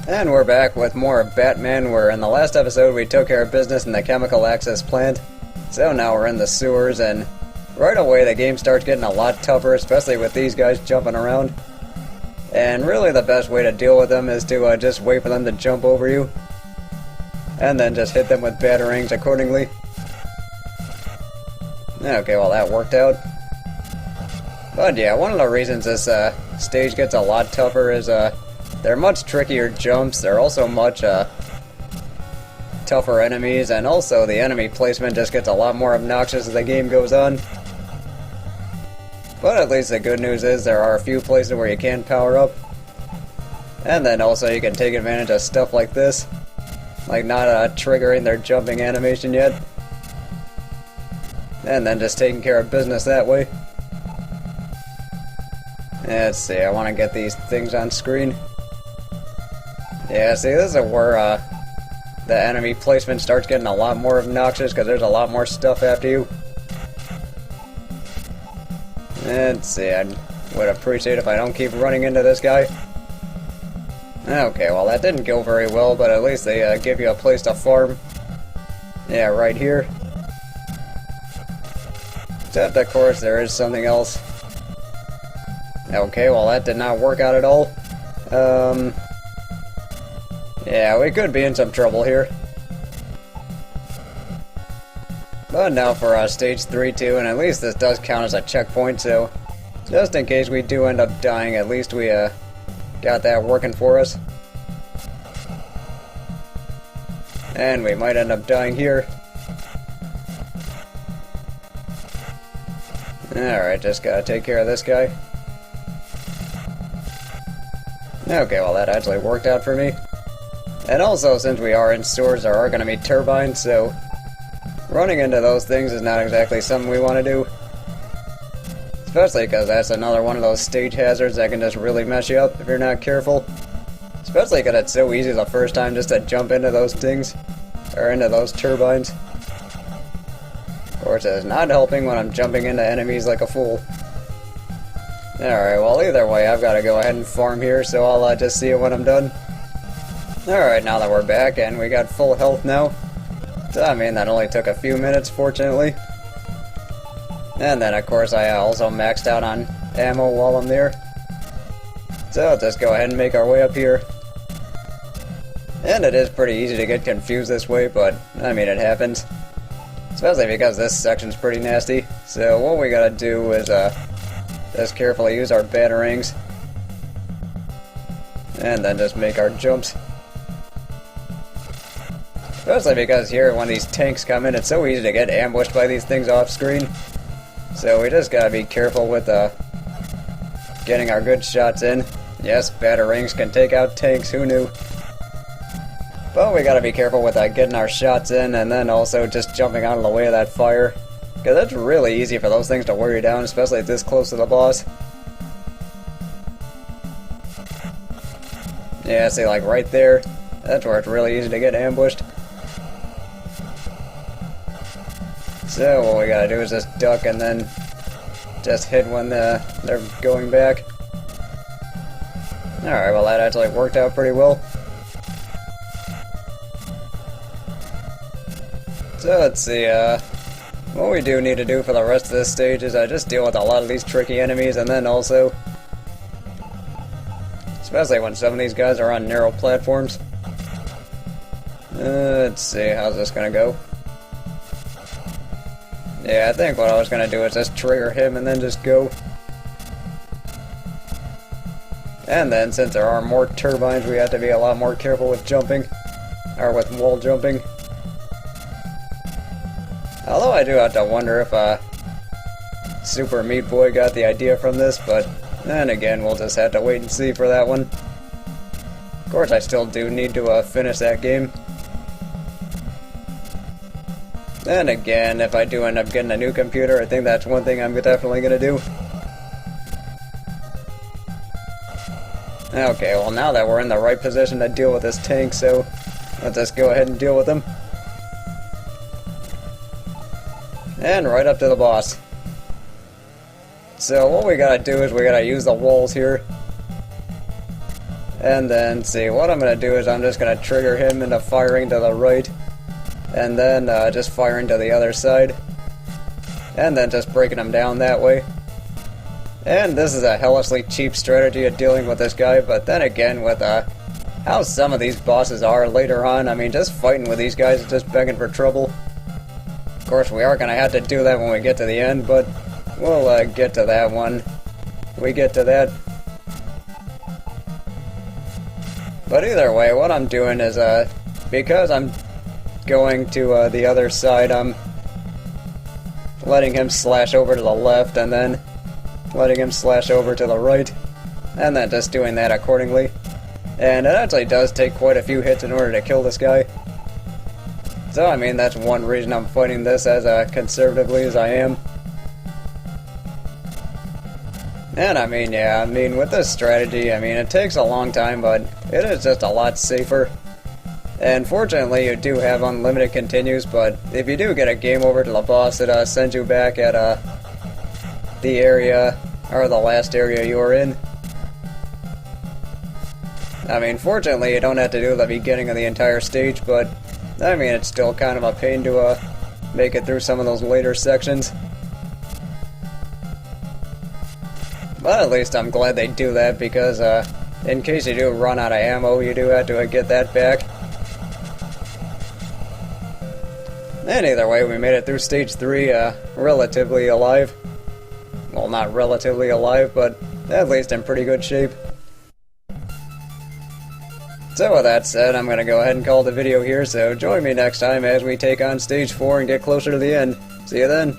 And we're back with more of Batman, where in the last episode we took care of business in the chemical access plant. So now we're in the sewers, and right away the game starts getting a lot tougher, especially with these guys jumping around. And really the best way to deal with them is to just wait for them to jump over you. And then just hit them with batarangs accordingly. Okay, well that worked out. But yeah, one of the reasons this stage gets a lot tougher is they're much trickier jumps. They're also much tougher enemies, and also the enemy placement just gets a lot more obnoxious as the game goes on. But at least the good news is there are a few places where you can power up. And then also you can take advantage of stuff like this. Like not triggering their jumping animation yet. And then just taking care of business that way. Let's see, I want to get these things on screen. Yeah, see, this is where the enemy placement starts getting a lot more obnoxious because there's a lot more stuff after you. Let's see, I would appreciate if I don't keep running into this guy. Okay, well that didn't go very well, but at least they give you a place to farm. Yeah, right here. Except, of course, there is something else. Okay, well that did not work out at all. Yeah, we could be in some trouble here. But now for stage 3-2, and at least this does count as a checkpoint, so just in case we do end up dying, at least we got that working for us. And we might end up dying here. Alright, just gotta take care of this guy. Okay, well that actually worked out for me. And also, since we are in sewers, there are going to be turbines, so running into those things is not exactly something we want to do. Especially because that's another one of those stage hazards that can just really mess you up if you're not careful. Especially because it's so easy the first time just to jump into those things, or into those turbines. Of course, it's not helping when I'm jumping into enemies like a fool. Alright, well either way, I've got to go ahead and farm here, so I'll just see it when I'm done. Alright, now that we're back, and we got full health now. So, I mean, that only took a few minutes, fortunately. And then, of course, I also maxed out on ammo while I'm there. So, let's just go ahead and make our way up here. And it is pretty easy to get confused this way, but, I mean, it happens. Especially because this section's pretty nasty. So, what we gotta do is, just carefully use our batarangs. And then just make our jumps. Especially because here, when these tanks come in, it's so easy to get ambushed by these things off screen. So we just gotta be careful with getting our good shots in. Yes, batarangs can take out tanks, who knew? But we gotta be careful with getting our shots in, and then also just jumping out of the way of that fire. Because it's really easy for those things to wear you down, especially if this close to the boss. Yeah, see, like right there, that's where it's really easy to get ambushed. So what we gotta do is just duck and then just hit when they're going back. Alright, well that actually worked out pretty well. So let's see, what we do need to do for the rest of this stage is just deal with a lot of these tricky enemies, and then also, especially when some of these guys are on narrow platforms. Let's see, how's this gonna go? Yeah, I think what I was gonna do is just trigger him and then just go. And then, since there are more turbines, we have to be a lot more careful with jumping. Or with wall jumping. Although I do have to wonder if Super Meat Boy got the idea from this, but then again, we'll just have to wait and see for that one. Of course, I still do need to finish that game. Then again, if I do end up getting a new computer, I think that's one thing I'm definitely gonna do. Okay, well now that we're in the right position to deal with this tank, so let's just go ahead and deal with him. And right up to the boss. So what we gotta do is we gotta use the walls here. And then, see, what I'm going to do is I'm just going to trigger him into firing to the right, and then just firing to the other side, and then just breaking him down that way. And this is a hellishly cheap strategy of dealing with this guy, but then again, with how some of these bosses are later on, I mean, just fighting with these guys is just begging for trouble. Of course, we are going to have to do that when we get to the end, but we'll get to that one. We get to that. But either way, what I'm doing is, because I'm going to the other side, I'm letting him slash over to the left, and then letting him slash over to the right, and then just doing that accordingly. And it actually does take quite a few hits in order to kill this guy. So, I mean, that's one reason I'm fighting this as conservatively as I am. And I mean, yeah, I mean, with this strategy, I mean, it takes a long time, but it is just a lot safer. And fortunately, you do have unlimited continues, but if you do get a game over to the boss, it sends you back at the area, or the last area you were in. I mean, fortunately, you don't have to do the beginning of the entire stage, but I mean, it's still kind of a pain to make it through some of those later sections. But at least I'm glad they do that, because in case you do run out of ammo, you do have to get that back. And either way, we made it through stage 3 relatively alive. Well, not relatively alive, but at least in pretty good shape. So with that said, I'm going to go ahead and call the video here, so join me next time as we take on stage 4 and get closer to the end. See you then!